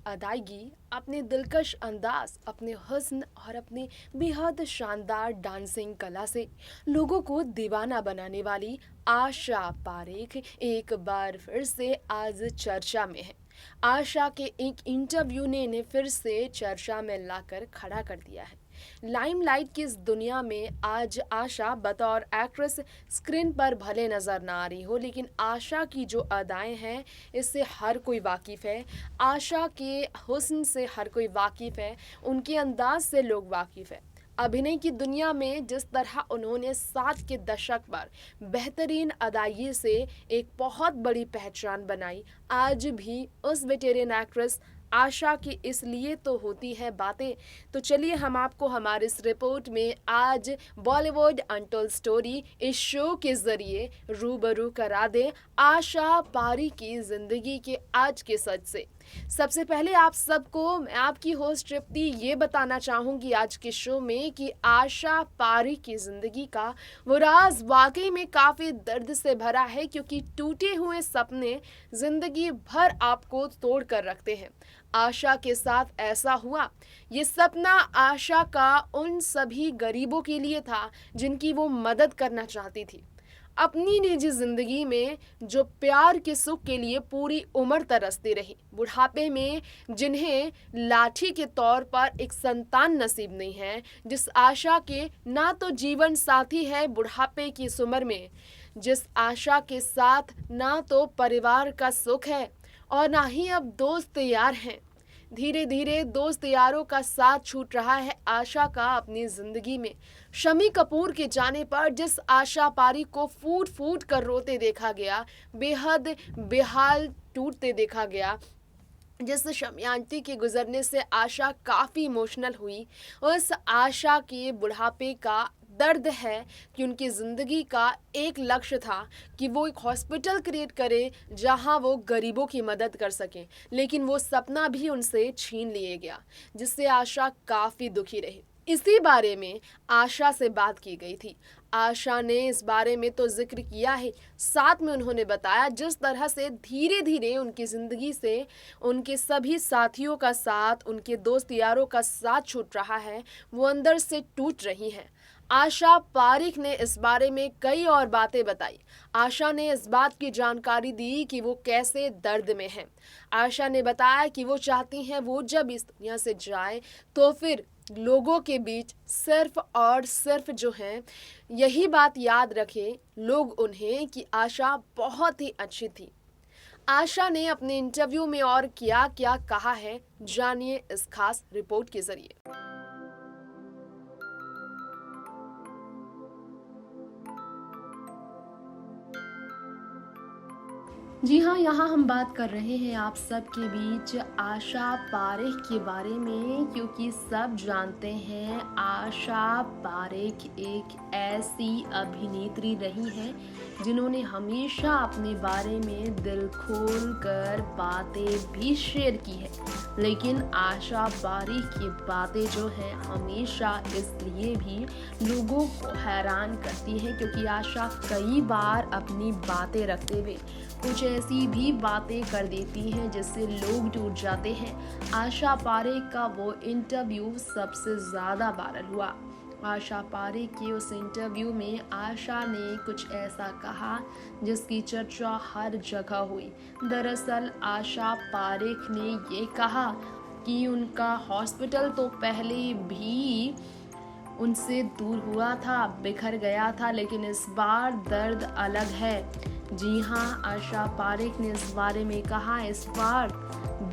अदायगी, अपने दिलकश अंदाज, अपने हुस्न और अपने बेहद शानदार डांसिंग कला से लोगों को दीवाना बनाने वाली आशा पारेख एक बार फिर से आज चर्चा में है। आशा के एक इंटरव्यू ने इन्हें फिर से चर्चा में लाकर खड़ा कर दिया है। लाइमलाइट की इस दुनिया में आज आशा बतौर एक्ट्रेस स्क्रीन पर भले नजर ना आ रही हो, लेकिन आशा की जो अदाएं हैं इससे हर कोई वाकिफ है। आशा के हुस्न से हर कोई वाकिफ है, उनके अंदाज से लोग वाकिफ है। अभिनय की दुनिया में जिस तरह उन्होंने 60 के दशक पर बेहतरीन अदायगी से एक बहुत बड़ी पहचान बनाई, आज भी उस वेटेरियन एक्ट्रेस आशा की इसलिए तो होती है बातें। तो चलिए हम आपको हमारे इस रिपोर्ट में आज बॉलीवुड अनटोल्ड स्टोरी इस शो के जरिए रूबरू करा दें आशा पारी की जिंदगी के आज के सच से। सबसे पहले आप सबको मैं आपकी होस्ट तृप्ति ये बताना चाहूँगी आज के शो में कि आशा पारी की ज़िंदगी का वो राज वाकई में काफ़ी दर्द से भरा है, क्योंकि टूटे हुए सपने ज़िंदगी भर आपको तोड़ कर रखते हैं। आशा के साथ ऐसा हुआ। ये सपना आशा का उन सभी गरीबों के लिए था जिनकी वो मदद करना चाहती थी। अपनी निजी जिंदगी में जो प्यार के सुख के लिए पूरी उम्र तरसती रही, बुढ़ापे में जिन्हें लाठी के तौर पर एक संतान नसीब नहीं है, जिस आशा के ना तो जीवन साथी है बुढ़ापे की इस उम्र में, जिस आशा के साथ ना तो परिवार का सुख है और ना ही अब दोस्त यार हैं। धीरे धीरे दोस्त यारों का साथ छूट रहा है आशा का अपनी जिंदगी में। शम्मी कपूर के जाने पर जिस आशा पारी को फूट फूट कर रोते देखा गया, बेहद बेहाल टूटते देखा गया, जिस शम्मी आंटी के गुजरने से आशा काफ़ी इमोशनल हुई, उस आशा के बुढ़ापे का दर्द है कि उनकी ज़िंदगी का एक लक्ष्य था कि वो एक हॉस्पिटल क्रिएट करे जहां वो गरीबों की मदद कर सकें, लेकिन वो सपना भी उनसे छीन लिया गया, जिससे आशा काफ़ी दुखी रही। इसी बारे में आशा से बात की गई थी। आशा ने इस बारे में तो जिक्र किया है, साथ में उन्होंने बताया जिस तरह से धीरे धीरे उनकी ज़िंदगी से उनके सभी साथियों का साथ, उनके दोस्त यारों का साथ छूट रहा है, वो अंदर से टूट रही हैं। आशा पारेख ने इस बारे में कई और बातें बताई। आशा ने इस बात की जानकारी दी कि वो कैसे दर्द में हैं। आशा ने बताया कि वो चाहती हैं वो जब इस दुनिया से जाए तो फिर लोगों के बीच सिर्फ और सिर्फ जो हैं यही बात याद रखें लोग उन्हें कि आशा बहुत ही अच्छी थी। आशा ने अपने इंटरव्यू में और क्या क्या कहा है, जानिए इस खास रिपोर्ट के जरिए। जी हाँ, यहाँ हम बात कर रहे हैं आप सबके बीच आशा पारेख के बारे में, क्योंकि सब जानते हैं आशा पारेख एक ऐसी अभिनेत्री रही है जिन्होंने हमेशा अपने बारे में दिल खोल कर बातें भी शेयर की है। लेकिन आशा पारेख की बातें जो हैं हमेशा इसलिए भी लोगों को हैरान करती हैं क्योंकि आशा कई बार अपनी बातें रखते हुए कुछ ऐसी भी बातें कर देती हैं जिससे लोग टूट जाते हैं। आशा पारेख का वो इंटरव्यू सबसे ज़्यादा वायरल हुआ। आशा पारेख के उस इंटरव्यू में आशा ने कुछ ऐसा कहा जिसकी चर्चा हर जगह हुई। दरअसल आशा पारेख ने ये कहा कि उनका हॉस्पिटल तो पहले भी उनसे दूर हुआ था, बिखर गया था, लेकिन इस बार दर्द अलग है। जी हाँ, आशा पारेख ने इस बारे में कहा इस बार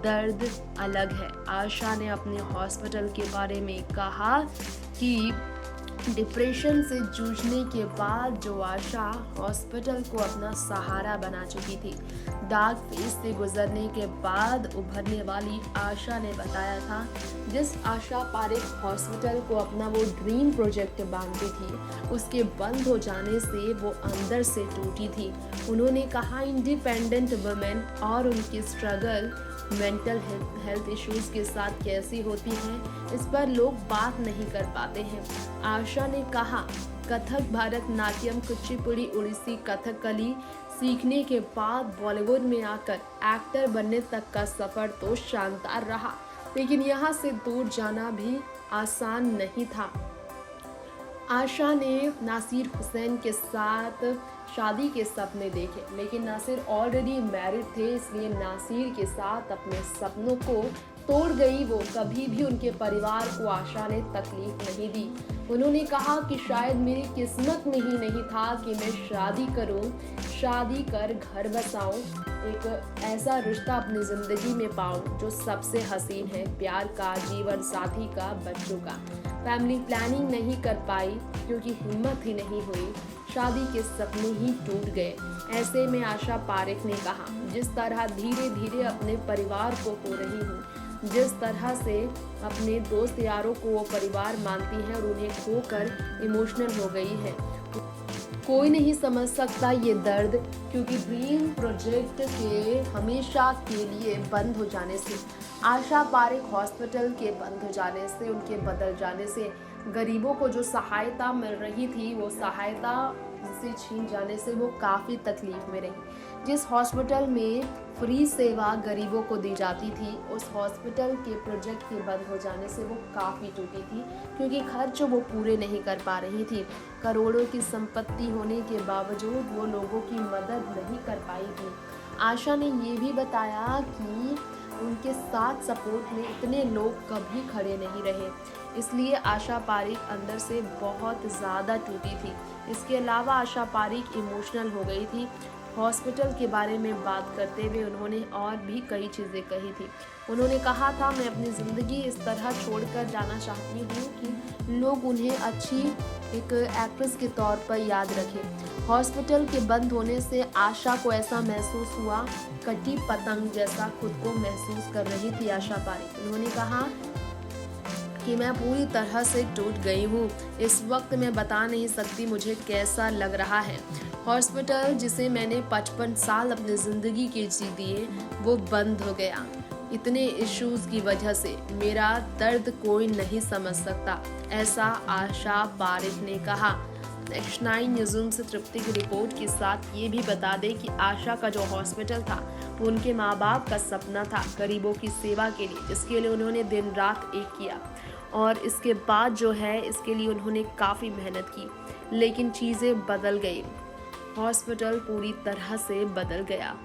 दर्द अलग है। आशा ने अपने हॉस्पिटल के बारे में कहा कि डिप्रेशन से जूझने के बाद जो आशा हॉस्पिटल को अपना सहारा बना चुकी थी, डार्क फेज से गुजरने के बाद उभरने वाली आशा ने बताया था जिस आशा पारेख हॉस्पिटल को अपना वो ड्रीम प्रोजेक्ट मानती थी, उसके बंद हो जाने से वो अंदर से टूटी थी। उन्होंने कहा इंडिपेंडेंट वुमेन और उनकी स्ट्रगल मेंटल हेल्थ इश्यूज के साथ कैसी होती हैं, इस पर लोग बात नहीं कर पाते हैं। आशा ने कहा कथक, भारतनाट्यम, कुचिपुड़ी, उड़ीसी, कथकली सीखने के बाद बॉलीवुड में आकर एक्टर बनने तक का सफर तो शानदार रहा, लेकिन यहाँ से दूर जाना भी आसान नहीं था। आशा ने नासिर हुसैन के साथ शादी के सपने देखे, लेकिन नासिर ऑलरेडी मैरिड थे, इसलिए नासिर के साथ अपने सपनों को तोड़ गई वो। कभी भी उनके परिवार को आशा ने तकलीफ नहीं दी। उन्होंने कहा कि शायद मेरी किस्मत में ही नहीं था कि मैं शादी करूं, शादी कर घर बसाऊं, एक ऐसा रिश्ता अपनी ज़िंदगी में पाऊं जो सबसे हसीन है, प्यार का, जीवन साथी का, बच्चों का। फैमिली प्लानिंग नहीं कर पाई क्योंकि हिम्मत ही नहीं हुई, शादी के सपने ही टूट गए। ऐसे में आशा पारेख ने कहा, जिस तरह धीरे धीरे अपने परिवार को खो रही हूँ, जिस तरह से अपने दोस्त यारों को वो परिवार मानती है और उन्हें खोकर इमोशनल हो गई है। कोई नहीं समझ सकता ये दर्द, क्योंकि ड्रीम प्रोजेक्ट के हमेशा के लिए बंद हो जाने से, आशा पारेख हॉस्पिटल के बंद हो जाने से, उनके बदल जाने से, गरीबों को जो सहायता मिल रही थी वो सहायता से छीन जाने से वो काफ़ी तकलीफ में रही। जिस हॉस्पिटल में फ्री सेवा गरीबों को दी जाती थी, उस हॉस्पिटल के प्रोजेक्ट के बंद हो जाने से वो काफ़ी टूटी थी, क्योंकि खर्च वो पूरे नहीं कर पा रही थी। करोड़ों की संपत्ति होने के बावजूद वो लोगों की मदद नहीं कर पाई थी। आशा ने ये भी बताया कि उनके साथ सपोर्ट में इतने लोग कभी खड़े नहीं रहे, इसलिए आशा पारेख अंदर से बहुत ज़्यादा टूटी थी। इसके अलावा आशा पारेख इमोशनल हो गई थी। हॉस्पिटल के बारे में बात करते हुए उन्होंने और भी कई चीज़ें कही थी। उन्होंने कहा था, मैं अपनी ज़िंदगी इस तरह छोड़कर जाना चाहती हूँ कि लोग उन्हें अच्छी एक एक्ट्रेस के तौर पर याद रखें। हॉस्पिटल के बंद होने से आशा को ऐसा महसूस हुआ, कटी पतंग जैसा खुद को महसूस कर रही थी आशा पारेख। उन्होंने कहा कि मैं पूरी तरह से टूट गई हूँ। इस वक्त मैं बता नहीं सकती मुझे कैसा लग रहा है। हॉस्पिटल जिसे मैंने 55 साल अपनी ज़िंदगी के जी दिए, वो बंद हो गया। इतने इश्यूज़ की वजह से मेरा दर्द कोई नहीं समझ सकता, ऐसा आशा पारेख ने कहा। नेक्स्ट 9 न्यूज़ से तृप्ति की रिपोर्ट के साथ ये भी बता दें कि आशा का जो हॉस्पिटल था वो उनके माँ बाप का सपना था, गरीबों की सेवा के लिए, जिसके लिए उन्होंने दिन रात एक किया। और इसके बाद जो है इसके लिए उन्होंने काफ़ी मेहनत की, लेकिन चीज़ें बदल गई। हॉस्पिटल पूरी तरह से बदल गया।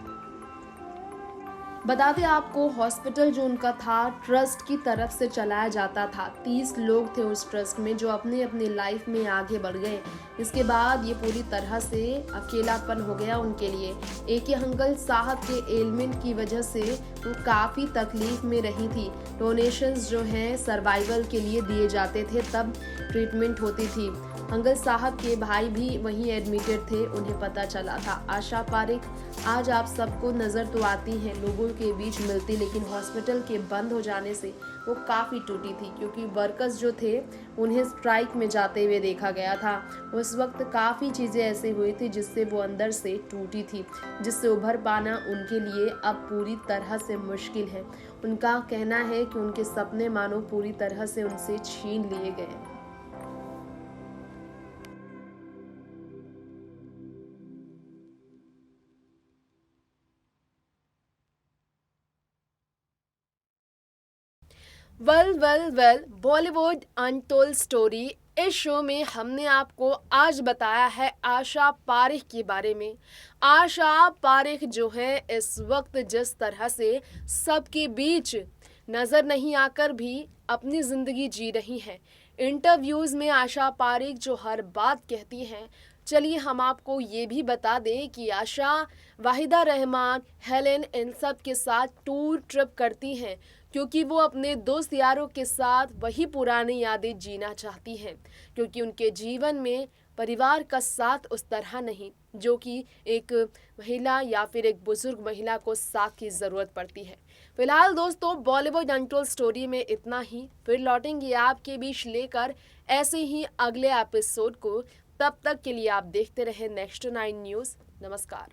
बता दें आपको, हॉस्पिटल जो उनका था ट्रस्ट की तरफ से चलाया जाता था। 30 लोग थे उस ट्रस्ट में जो अपने अपनी लाइफ में आगे बढ़ गए। इसके बाद ये पूरी तरह से अकेलापन हो गया उनके लिए। एक अंकल साहब के एलिमेंट की वजह से वो काफ़ी तकलीफ में रही थी। डोनेशंस जो हैं सर्वाइवल के लिए दिए जाते थे, तब ट्रीटमेंट होती थी। अंकल साहब के भाई भी वहीं एडमिटेड थे, उन्हें पता चला था। आशा पारेख आज आप सबको नज़र तो आती हैं, लोगों के बीच मिलती, लेकिन हॉस्पिटल के बंद हो जाने से वो काफ़ी टूटी थी, क्योंकि वर्कर्स जो थे उन्हें स्ट्राइक में जाते हुए देखा गया था। उस वक्त काफ़ी चीज़ें ऐसे हुई थी जिससे वो अंदर से टूटी थी, जिससे उभर पाना उनके लिए अब पूरी तरह से मुश्किल है। उनका कहना है कि उनके सपने मानो पूरी तरह से उनसे छीन लिए गए। वेल बॉलीवुड अनटोल्ड स्टोरी, इस शो में हमने आपको आज बताया है आशा पारेख के बारे में। आशा पारेख जो है इस वक्त जिस तरह से सबके बीच नज़र नहीं आकर भी अपनी ज़िंदगी जी रही हैं। इंटरव्यूज़ में आशा पारेख जो हर बात कहती हैं, चलिए हम आपको ये भी बता दें कि आशा वाहिदा रहमान, हेलेन इन सब के साथ टूर ट्रिप करती हैं, क्योंकि वो अपने दोस्त यारों के साथ वही पुरानी यादें जीना चाहती हैं, क्योंकि उनके जीवन में परिवार का साथ उस तरह नहीं जो कि एक महिला या फिर एक बुजुर्ग महिला को साथ की ज़रूरत पड़ती है। फिलहाल दोस्तों, बॉलीवुड अनटोल्ड स्टोरी में इतना ही। फिर लौटेंगे आपके बीच लेकर ऐसे ही अगले एपिसोड को। तब तक के लिए आप देखते रहे नेक्स्ट 9 न्यूज़। नमस्कार।